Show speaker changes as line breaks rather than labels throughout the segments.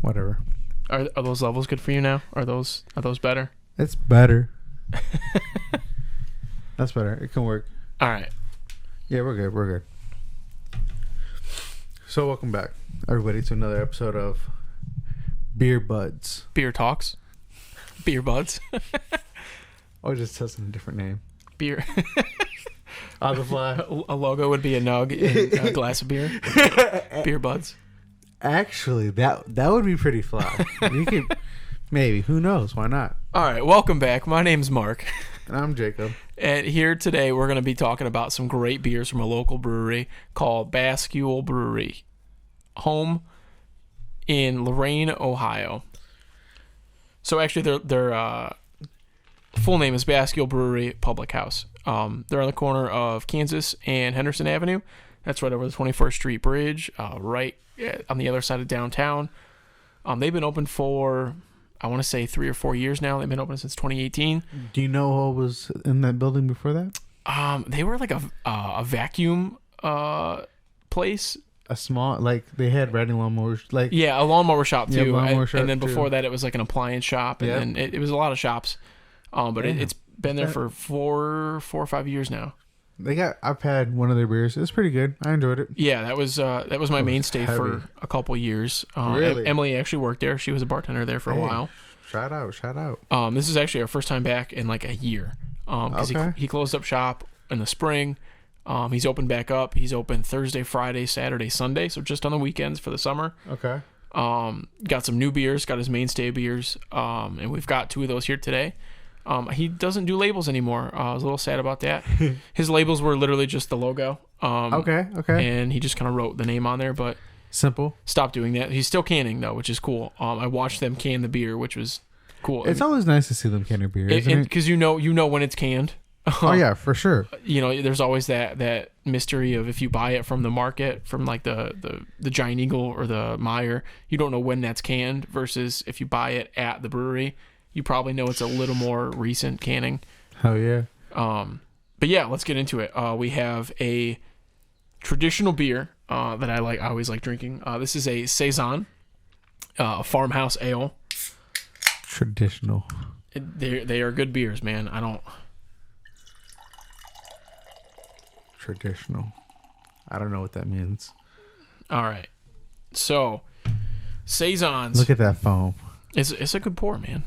Whatever.
Are those levels good for you now? Are those better?
It's better. That's better. It can work.
All right.
Yeah, we're good. We're good. So welcome back, everybody, to another episode of Beer Buds.
Beer Talks. Beer Buds.
Or just testing a different name.
Beer.
On the fly.
A logo would be a nug and a glass of beer. Beer Buds.
Actually, that would be pretty fly. We could maybe. Who knows? Why not?
All right. Welcome back. My name's Mark.
And I'm Jacob.
And here today we're going to be talking about some great beers from a local brewery called Bascule Brewery, home in Lorain, Ohio. So actually, their full name is Bascule Brewery Public House. They're on the corner of Kansas and Henderson Avenue. That's right over the 21st Street Bridge, right on the other side of downtown. They've been open for, I want to say, 3 or 4 years now. They've been open since 2018.
Do you know what was in that building before that?
They were like a vacuum place.
A small, like, they had riding lawnmowers, like...
Yeah, a lawnmower shop, too.
Lawnmower shop,
and then before
too.
that, it was like an appliance shop. And then it was a lot of shops. But it's been there for four or 5 years now.
I've had one of their beers. It's pretty good. I enjoyed it.
Yeah, that was my mainstay for a couple years.
Really?
Emily actually worked there. She was a bartender there for a while.
Shout out.
This is actually our first time back in like a year. Because he closed up shop in the spring. He's opened back up. He's open Thursday, Friday, Saturday, Sunday. So just on the weekends for the summer.
Okay.
Got some new beers. Got his mainstay beers. And we've got 2 of those here today. He doesn't do labels anymore. I was a little sad about that. His labels were literally just the logo.
Okay.
And he just kind of wrote the name on there, but
simple.
Stopped doing that. He's still canning though, which is cool. I watched them can the beer, which was cool.
It's always nice to see them can their beer, isn't it?
Because you know when it's canned.
Oh yeah, for sure.
There's always that mystery of if you buy it from the market, from like the Giant Eagle or the Meyer, you don't know when that's canned. Versus if you buy it at the brewery, you probably know it's a little more recent canning.
Oh yeah.
But yeah, let's get into it. We have a traditional beer that I like. I always like drinking. This is a Saison, farmhouse ale.
Traditional.
They are good beers, man.
Traditional. I don't know what that means.
All right. So, Saisons.
Look at that foam.
It's a good pour, man.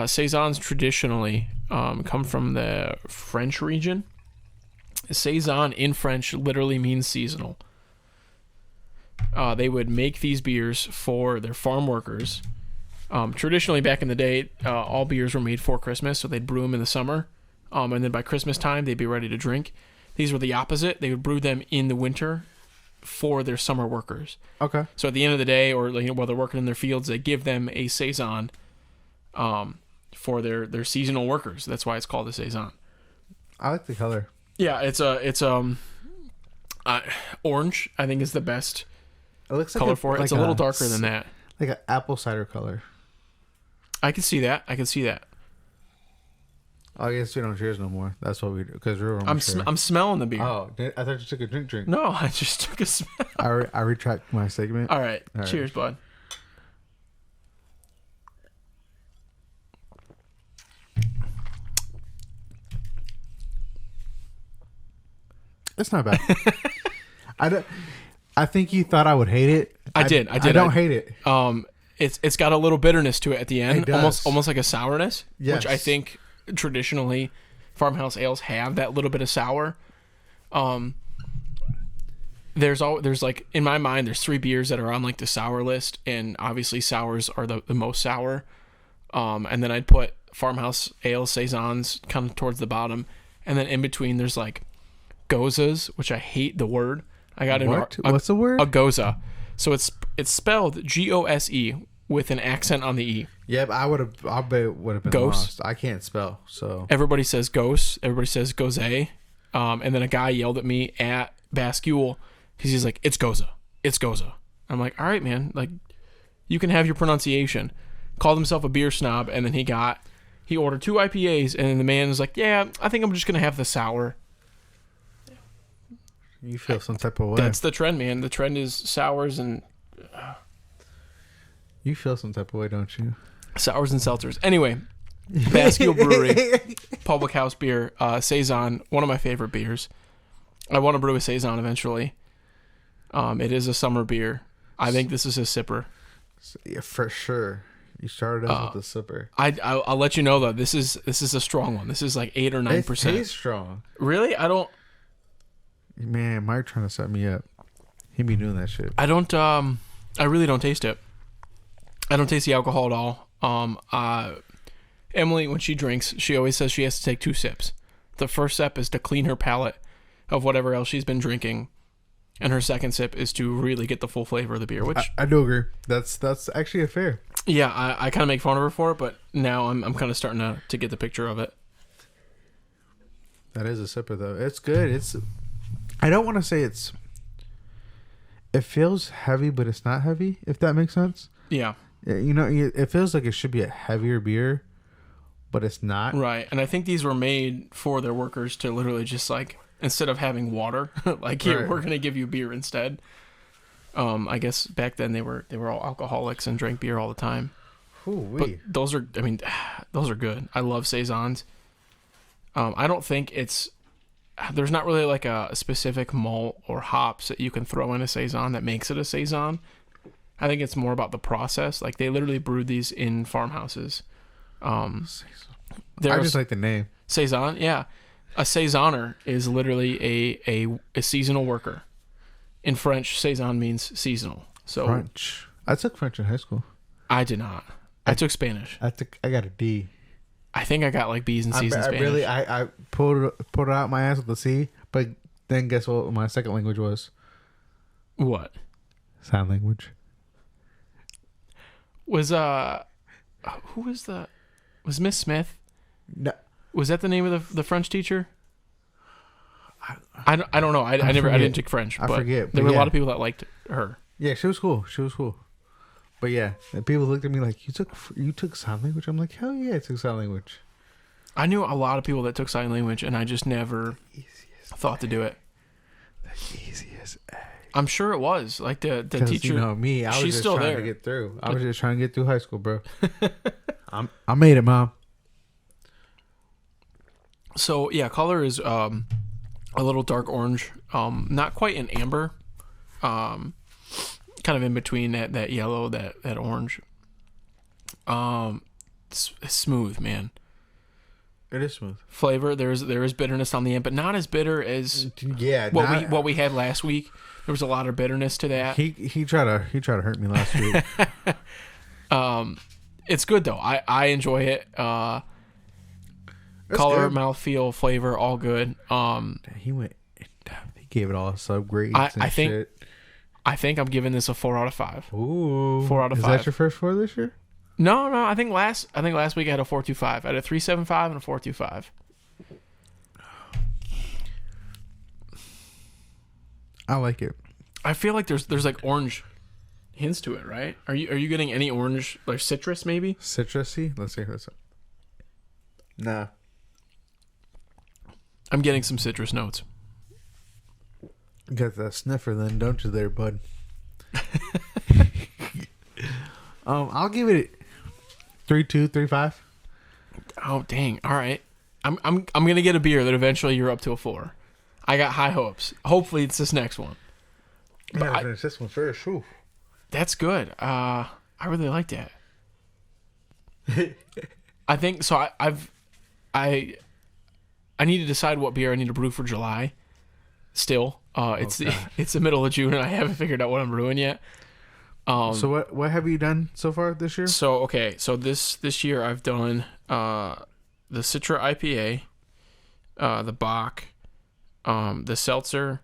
Saisons traditionally come from the French region. Saison in French literally means seasonal. They would make these beers for their farm workers. Traditionally, back in the day, all beers were made for Christmas, so they'd brew them in the summer. And then by Christmas time, they'd be ready to drink. These were the opposite. They would brew them in the winter for their summer workers.
Okay.
So at the end of the day, or while they're working in their fields, they give them a Saison for their seasonal workers. That's why it's called a Saison.
I like the color.
Yeah, it's orange. I think is the best color for it. It's a little darker than that.
Like an apple cider color.
I can see that.
I guess we don't cheers no more. That's what we do. Because
I'm smelling the beer.
Oh, I thought you took a drink.
No, I just took a smell.
I retract my segment.
All right. Cheers, bud.
It's not bad. I think you thought I would hate it.
I did.
I don't hate it.
It's got a little bitterness to it at the end,
It does.
almost like a sourness,
Yes.
which I think traditionally farmhouse ales have that little bit of sour. There's like, in my mind, there's 3 beers that are on like the sour list, and obviously sours are the most sour. And then I'd put farmhouse ale Saisons kind of towards the bottom, and then in between there's like gozas, which I hate the word. I got
what's the word?
A goza. So it's spelled Gose with an accent on the E.
Yeah, but I bet it would have been
Ghost.
lost. I can't spell, so
Everybody says ghost. Everybody says goze. And then a guy yelled at me at Bascule because he's like, "It's goza. It's goza." I'm like, "All right, man. Like, you can have your pronunciation." Called himself a beer snob, and then he got He ordered 2 IPAs, and the man was like, "Yeah, I think I'm just gonna have the sour."
You feel some type of way.
That's the trend, man. The trend is sours and
You feel some type of way, don't you?
sours and seltzers. Anyway, Bascule Brewery, Public House beer, Saison, one of my favorite beers. I want to brew a Saison eventually. It is a summer beer. I think this is a sipper.
Yeah, for sure. You started out with a sipper.
I'll let you know though. This is a strong one. This is like 8 or 9%.
It tastes strong.
Really? I don't.
Man, Mike trying to set me up. He be doing that shit.
I don't. I really don't taste it. I don't taste the alcohol at all. Emily, when she drinks, she always says she has to take 2 sips. The first sip is to clean her palate of whatever else she's been drinking, and her second sip is to really get the full flavor of the beer. Which
I do agree. That's actually a fair.
Yeah, I kind of make fun of her for it, but now I'm kind of starting to get the picture of it.
That is a sipper though. It's good. I don't want to say it feels heavy, but it's not heavy, if that makes sense.
Yeah.
You know, it feels like it should be a heavier beer, but it's not.
Right. And I think these were made for their workers to literally just like, instead of having water, like here, we're going to give you beer instead. I guess back then they were all alcoholics and drank beer all the time. But those are good. I love Saisons. I don't think there's not really like a specific malt or hops that you can throw in a Saison that makes it a Saison. I think it's more about the process. Like they literally brewed these in farmhouses.
I just like the name.
Saison, yeah. A Saisoner is literally a seasonal worker. In French, Saison means seasonal. So
French. I took French in high school.
I did not. I took Spanish.
I got a D.
I think I got like B's and C's in Spanish.
I pulled it out my ass with the C, but then guess what my second language was?
What?
Sign language.
Was who was Miss Smith?
No.
Was that the name of the French teacher? I don't know. I didn't take French.
I forget.
There were a lot of people that liked her.
Yeah, she was cool. But yeah, and people looked at me like, you took sign language? I'm like, hell yeah, I took sign language.
I knew a lot of people that took sign language, and I just never thought to do it.
The easiest A.
I'm sure it was. Like the teacher.
You know me, I was
she's
just
still
trying
there.
to get through. I was just trying to get through high school, bro. I made it, Mom.
So yeah, color is a little dark orange, not quite an amber, kind of in between that yellow, that orange. It's smooth, man.
It is smooth.
Flavor, there is bitterness on the end, but not as bitter as what we had last week. There was a lot of bitterness to that.
He tried to hurt me last week.
It's good though. I enjoy it. Color, mouthfeel, flavor, all good.
He gave it all a subgrade.
I think I'm giving this a 4 out of 5.
Ooh,
4 out of 5.
Is that your first 4 this year?
No. I think last week I had a 4.25. I had a 3.75 and a 4.25.
I like it.
I feel like there's like orange hints to it, right? Are you getting any orange, like citrus maybe?
Citrusy? Let's see. Nah.
I'm getting some citrus notes.
You got that sniffer then, don't you there, bud? I'll give it 3.2, 3.5.
Oh dang! All right, I'm gonna get a beer that eventually you're up to a 4. I got high hopes. Hopefully it's this next one.
But I finish this one first. Whew.
That's good. I really like that. I think so. I need to decide what beer I need to brew for July. Still, it's the middle of June and I haven't figured out what I'm brewing yet.
So what have you done so far this year?
So this year I've done the Citra IPA, the Bach, the Seltzer,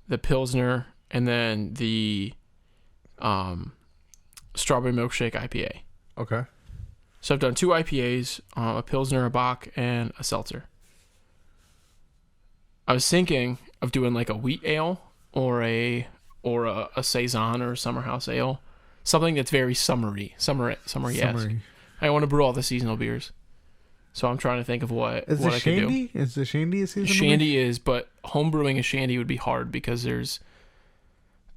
the Pilsner, and then the Strawberry Milkshake IPA.
Okay.
So I've done 2 IPAs, a Pilsner, a Bach, and a Seltzer. I was thinking of doing like a wheat ale or a Saison or a summer house ale, something that's very summery. I want to brew all the seasonal beers. So I'm trying to think of what I could do.
Shandy? Is the Shandy a seasonal beer?
Shandy is, but home brewing a Shandy would be hard because there's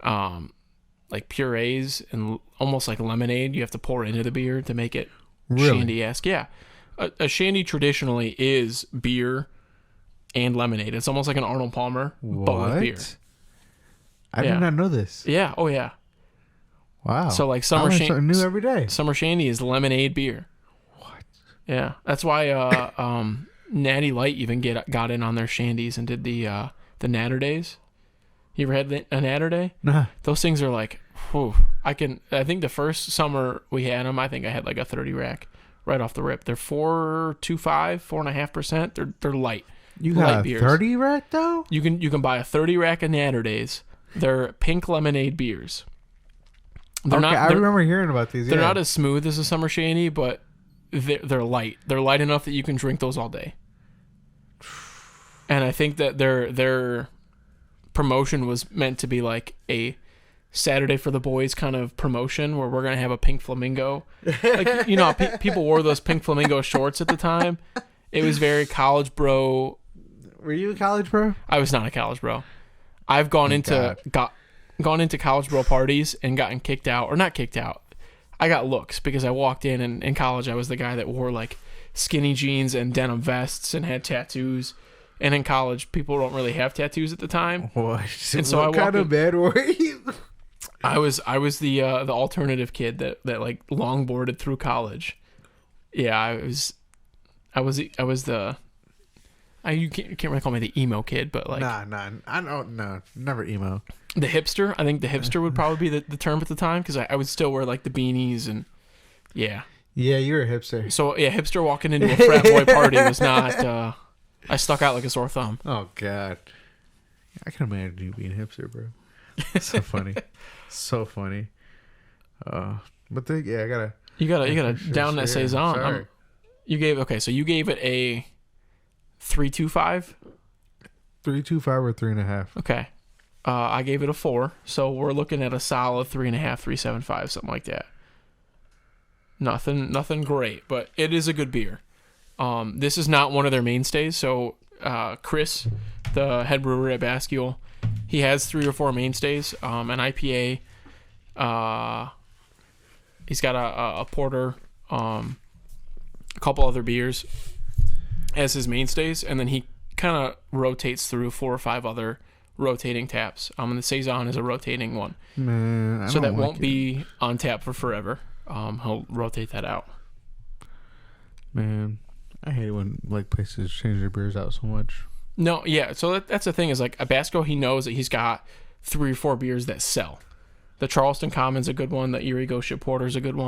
like purees and almost like lemonade you have to pour into the beer to make it Shandy-esque. Yeah. A Shandy traditionally is beer and lemonade. It's almost like an Arnold Palmer, but with beer.
I did not know this.
Yeah. Oh, yeah.
Wow.
So like
summer Shandy new every day.
Summer Shandy is lemonade beer.
What?
Yeah. That's why Natty Light even got in on their Shandies and did the Natter Days. You ever had a Natter Day?
Nah.
Those things are like, whew. I think the first summer we had them, I think I had like a 30 rack right off the rip. They're 4.5%. They're light.
You got a 30 rack though?
You can buy a 30 rack of Natter Days. They're pink lemonade beers.
I remember hearing about these.
They're not as smooth as a Summer Shandy, but they're light. They're light enough that you can drink those all day. And I think that their promotion was meant to be like a Saturday for the boys kind of promotion where we're gonna have a pink flamingo. Like how people wore those pink flamingo shorts at the time. It was very college bro.
Were you a college bro?
I was not a college bro. I've gone into college bro parties and gotten kicked out, or not kicked out. I got looks because I walked in, and in college I was the guy that wore like skinny jeans and denim vests and had tattoos. And in college, people don't really have tattoos at the time.
What?
And so
what kind of bad were you?
I was the alternative kid that like longboarded through college. Yeah, I was the. You can't really call me the emo kid, but like
never emo.
The hipster. I think the hipster would probably be the term at the time because I would still wear like the beanies and yeah.
Yeah, you're a hipster.
So yeah, hipster walking into a frat boy party was not. I stuck out like a sore thumb.
Oh God, I can imagine you being a hipster, bro. So funny, so funny. But I gotta. You gotta
down that Saison. You gave it a 3.25.
3.25 or 3.5.
Okay. I gave it a 4, so we're looking at a solid 3.5, 3.75, something like that. Nothing great, but it is a good beer. This is not one of their mainstays. So Chris, the head brewer at Bascule, he has 3 or 4 mainstays. An IPA. He's got a porter, a couple other beers as his mainstays, and then he kind of rotates through 4 or 5 other rotating taps. And the Saison is a rotating one.
Man,
so that won't be on tap for forever. He'll rotate that out.
Man, I hate when like places change their beers out so much.
No, yeah. So that's the thing is like a Basco, he knows that he's got 3 or 4 beers that sell. The Charleston Common's a good one. The Erie Ghost Ship Porter's a good one.